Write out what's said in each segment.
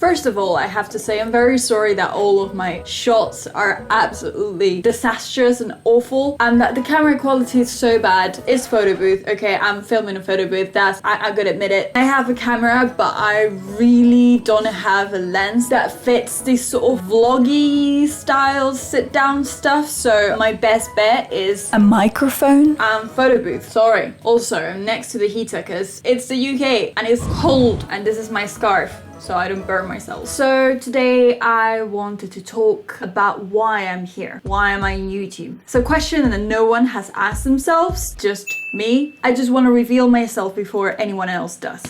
First of all, I have to say I'm very sorry that all of my shots are absolutely disastrous and awful, and that the camera quality is so bad. It's photo booth, okay? I'm filming a photo booth, I gotta admit it. I have a camera, but I really don't have a lens that fits this sort of vloggy style sit down stuff, so my best bet is a microphone and photo booth. Sorry. Also, I'm next to the heater because it's the UK and it's cold, and this is my scarf so I don't burn myself. So today I wanted to talk about why I'm here. Why am I on YouTube? It's a question that no one has asked themselves, just me. I just want to reveal myself before anyone else does.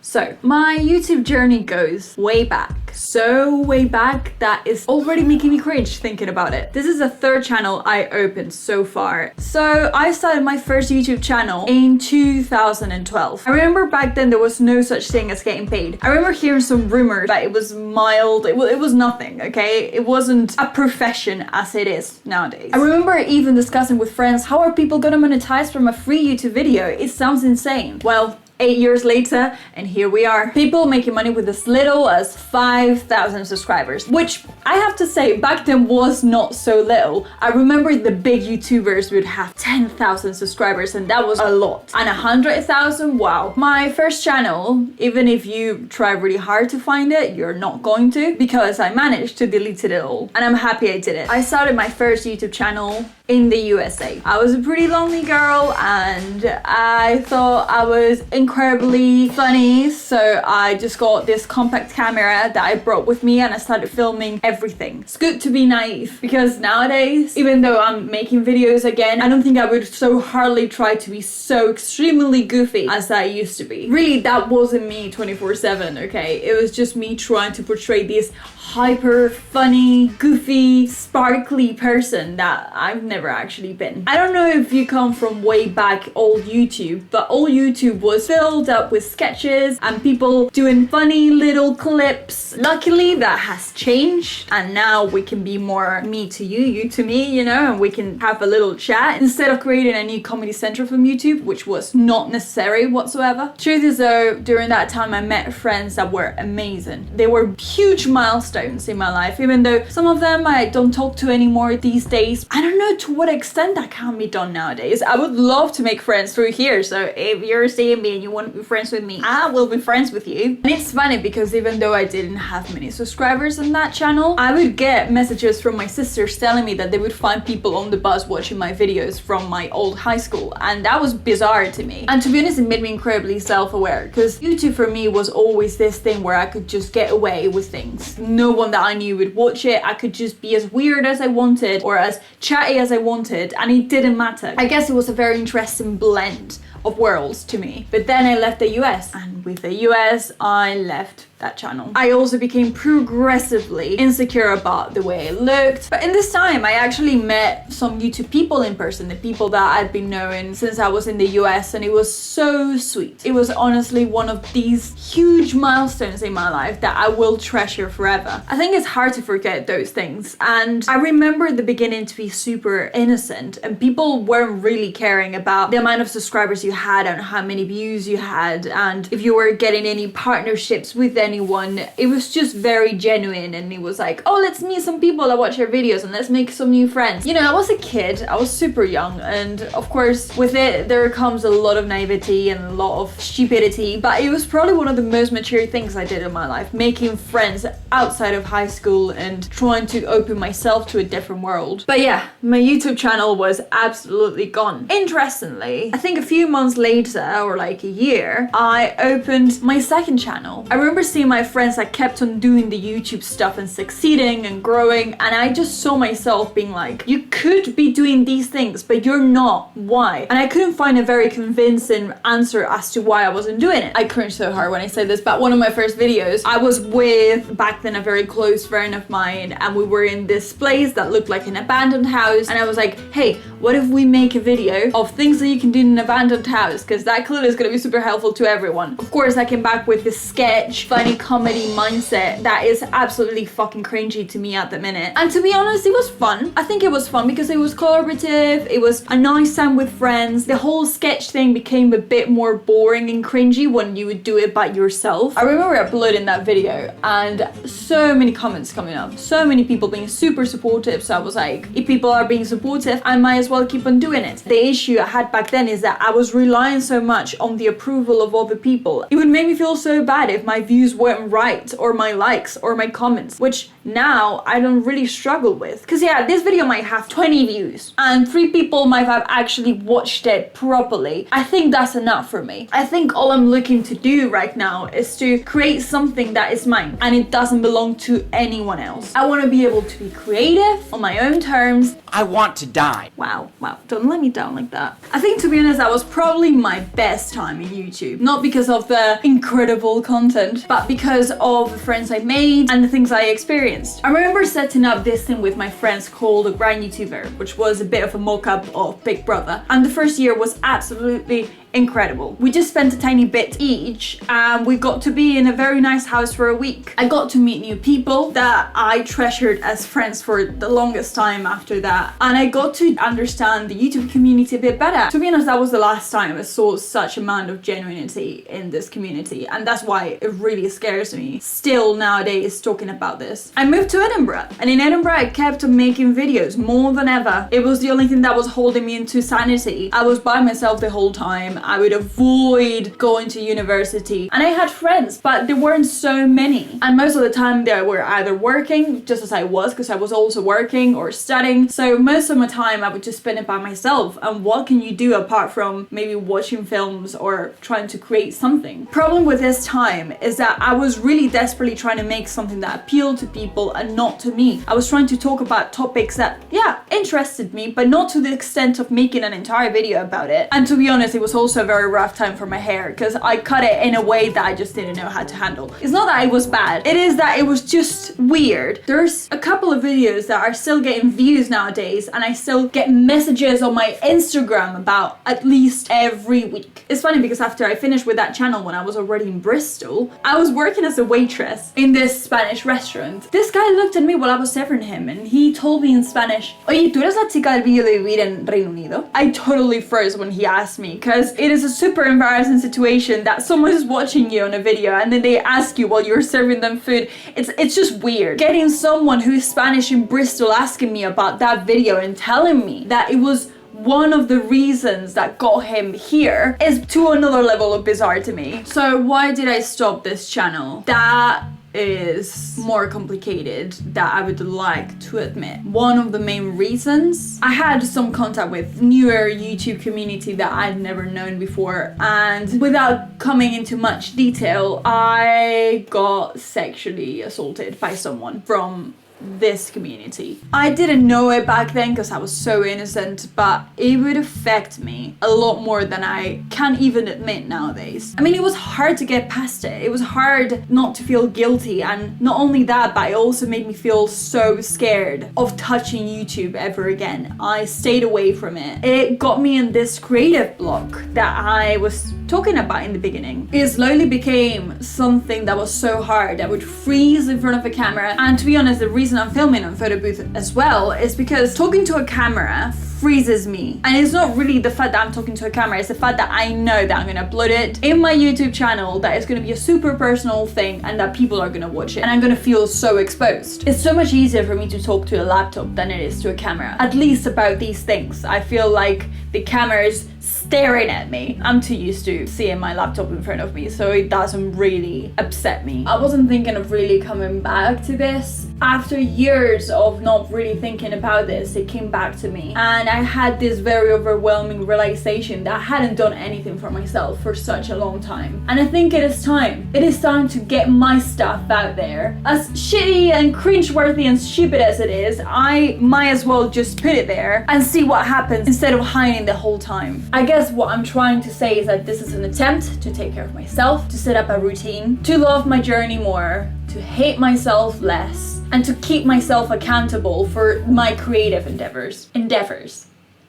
So, my YouTube journey goes way back. So way back that is already making me cringe thinking about it. This is the third channel I opened so far. So, I started my first YouTube channel in 2012. I remember back then there was no such thing as getting paid. I remember hearing some rumors that it was mild. It was nothing, okay? It wasn't a profession as it is nowadays. I remember even discussing with friends, how are people gonna monetize from a free YouTube video? It sounds insane. Well, 8 years later, and here we are. People making money with as little as 5,000 subscribers, which I have to say back then was not so little. I remember the big YouTubers would have 10,000 subscribers, and that was a lot. And 100,000, wow. My first channel, even if you try really hard to find it, you're not going to, because I managed to delete it all. And I'm happy I did it. I started my first YouTube channel in the USA. I was a pretty lonely girl and I thought I was incredibly funny, so I just got this compact camera that I brought with me and I started filming everything. It's good to be naive, because nowadays, even though I'm making videos again, I don't think I would so hardly try to be so extremely goofy as I used to be. Really, that wasn't me 24/7, okay? It was just me trying to portray this hyper funny, goofy, sparkly person that I've never actually been. I don't know if you come from way back old YouTube, but old YouTube was filled up with sketches and people doing funny little clips. Luckily that has changed, and now we can be more me to you, you to me, you know, and we can have a little chat instead of creating a new comedy central from YouTube, which was not necessary whatsoever. Truth is though, during that time I met friends that were amazing. They were huge milestones in my life, even though some of them I don't talk to anymore these days. I don't know to what extent that can be done nowadays. I would love to make friends through here, so if you're seeing me and you want to be friends with me, I will be friends with you. And it's funny because even though I didn't have many subscribers on that channel, I would get messages from my sisters telling me that they would find people on the bus watching my videos from my old high school, and that was bizarre to me. And to be honest, it made me incredibly self-aware, because YouTube for me was always this thing where I could just get away with things. No one that I knew would watch it. I could just be as weird as I wanted or as chatty as I wanted, and it didn't matter. I guess it was a very interesting blend of worlds to me. But then I left the US, and with the US I left that channel. I also became progressively insecure about the way I looked. But in this time, I actually met some YouTube people in person, the people that I'd been knowing since I was in the US, and it was so sweet. It was honestly one of these huge milestones in my life that I will treasure forever. I think it's hard to forget those things. And I remember the beginning to be super innocent, and people weren't really caring about the amount of subscribers you had and how many views you had, and if you were getting any partnerships with anyone. It was just very genuine, and it was like, oh, let's meet some people that watch your videos and let's make some new friends. You know, I was a kid, I was super young, and of course with it there comes a lot of naivety and a lot of stupidity, but it was probably one of the most mature things I did in my life, making friends outside of high school and trying to open myself to a different world. But yeah, my YouTube channel was absolutely gone. Interestingly, I think a few months later, or like a year, I opened my second channel. I remember seeing my friends that kept on doing the YouTube stuff and succeeding and growing, and I just saw myself being like, you could be doing these things, but you're not. Why? And I couldn't find a very convincing answer as to why I wasn't doing it. I cringe so hard when I say this, but one of my first videos, I was with, back then, a very close friend of mine, and we were in this place that looked like an abandoned house, and I was like, hey, what if we make a video of things that you can do in an abandoned house, because that clearly is going to be super helpful to everyone. Of course, I came back with this sketch, funny funny comedy mindset that is absolutely fucking cringy to me at the minute. And to be honest, it was fun. I think it was fun because it was collaborative, it was a nice time with friends. The whole sketch thing became a bit more boring and cringy when you would do it by yourself. I remember uploading that video and so many comments coming up, so many people being super supportive. So I was like, if people are being supportive, I might as well keep on doing it. The issue I had back then is that I was relying so much on the approval of other people. It would make me feel so bad if my views weren't right, or my likes, or my comments, which now I don't really struggle with. Because yeah, this video might have 20 views and 3 people might have actually watched it properly. I think that's enough for me. I think all I'm looking to do right now is to create something that is mine and it doesn't belong to anyone else. I want to be able to be creative on my own terms. I want to die. Wow, don't let me down like that. I think, to be honest, that was probably my best time in YouTube. Not because of the incredible content, but because of the friends I made and the things I experienced. I remember setting up this thing with my friends called a Grind YouTuber, which was a bit of a mock-up of Big Brother. And the first year was absolutely incredible. We just spent a tiny bit each and we got to be in a very nice house for a week. I got to meet new people that I treasured as friends for the longest time after that, and I got to understand the YouTube community a bit better. To be honest, that was the last time I saw such amount of genuinity in this community, and that's why it really scares me still nowadays talking about this. I moved to Edinburgh, and in Edinburgh I kept making videos more than ever. It was the only thing that was holding me into sanity. I was by myself the whole time. I would avoid going to university, and I had friends, but there weren't so many, and most of the time they were either working, just as I was, because I was also working, or studying. So most of my time I would just spend it by myself, and what can you do apart from maybe watching films or trying to create something? Problem with this time is that I was really desperately trying to make something that appealed to people and not to me. I was trying to talk about topics that, yeah, interested me, but not to the extent of making an entire video about it. And to be honest, it was also a very rough time for my hair because I cut it in a way that I just didn't know how to handle. It's not that it was bad, it is that it was just weird. There's a couple of videos that are still getting views nowadays, and I still get messages on my Instagram about at least every week. It's funny because after I finished with that channel, when I was already in Bristol, I was working as a waitress in this Spanish restaurant. This guy looked at me while I was serving him and he told me in Spanish, "Oye, ¿tú eres la chica del vídeo de vivir en Reino Unido?" I totally froze when he asked me, because it is a super embarrassing situation that someone is watching you on a video and then they ask you while you're serving them food. It's just weird. Getting someone who is Spanish in Bristol asking me about that video and telling me that it was one of the reasons that got him here is to another level of bizarre to me. So why did I stop this channel? That is more complicated that I would like to admit. One of the main reasons, I had some contact with newer YouTube community that I'd never known before, and without coming into much detail, I got sexually assaulted by someone from this community. I didn't know it back then because I was so innocent, but it would affect me a lot more than I can even admit nowadays. I mean, it was hard to get past it. It was hard not to feel guilty, and not only that, but it also made me feel so scared of touching YouTube ever again. I stayed away from it. It got me in this creative block that I was talking about in the beginning. It slowly became something that was so hard. I would freeze in front of a camera, and to be honest, the reason I'm filming on photo booth as well is because talking to a camera freezes me. And it's not really the fact that I'm talking to a camera, it's the fact that I know that I'm gonna upload it in my YouTube channel, that it's gonna be a super personal thing and that people are gonna watch it, and I'm gonna feel so exposed. It's so much easier for me to talk to a laptop than it is to a camera, at least about these things. I feel like the camera is staring at me. I'm too used to seeing my laptop in front of me, so it doesn't really upset me. I wasn't thinking of really coming back to this. After years of not really thinking about this, it came back to me, and I had this very overwhelming realization that I hadn't done anything for myself for such a long time. And I think it is time. It is time to get my stuff out there. As shitty and cringeworthy and stupid as it is, I might as well just put it there and see what happens instead of hiding the whole time. I guess what I'm trying to say is that this is an attempt to take care of myself, to set up a routine, to love my journey more, to hate myself less, and to keep myself accountable for my creative endeavors.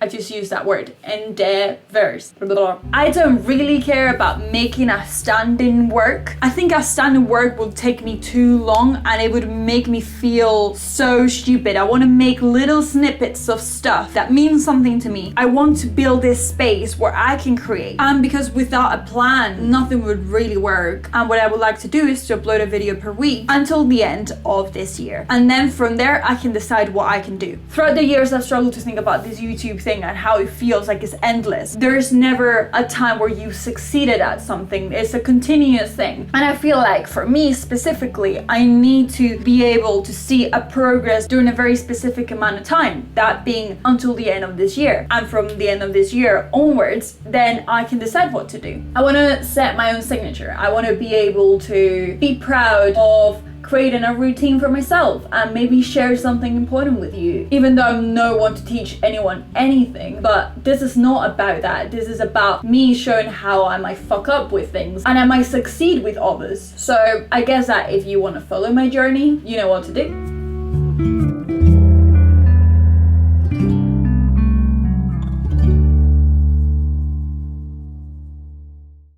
I just use that word, endeavors. I don't really care about making a standing work. I think a standing work will take me too long and it would make me feel so stupid. I want to make little snippets of stuff that means something to me. I want to build this space where I can create. And because without a plan, nothing would really work. And what I would like to do is to upload a video per week until the end of this year. And then from there, I can decide what I can do. Throughout the years, I've struggled to think about this YouTube thing and how it feels like it's endless. There's never a time where you succeeded at something. It's a continuous thing. And I feel like for me specifically, I need to be able to see a progress during a very specific amount of time, that being until the end of this year. And from the end of this year onwards, then I can decide what to do. I want to set my own signature. I want to be able to be proud of creating a routine for myself and maybe share something important with you, even though I'm no one to teach anyone anything. But this is not about that. This is about me showing how I might fuck up with things and I might succeed with others. So I guess that if you want to follow my journey, you know what to do.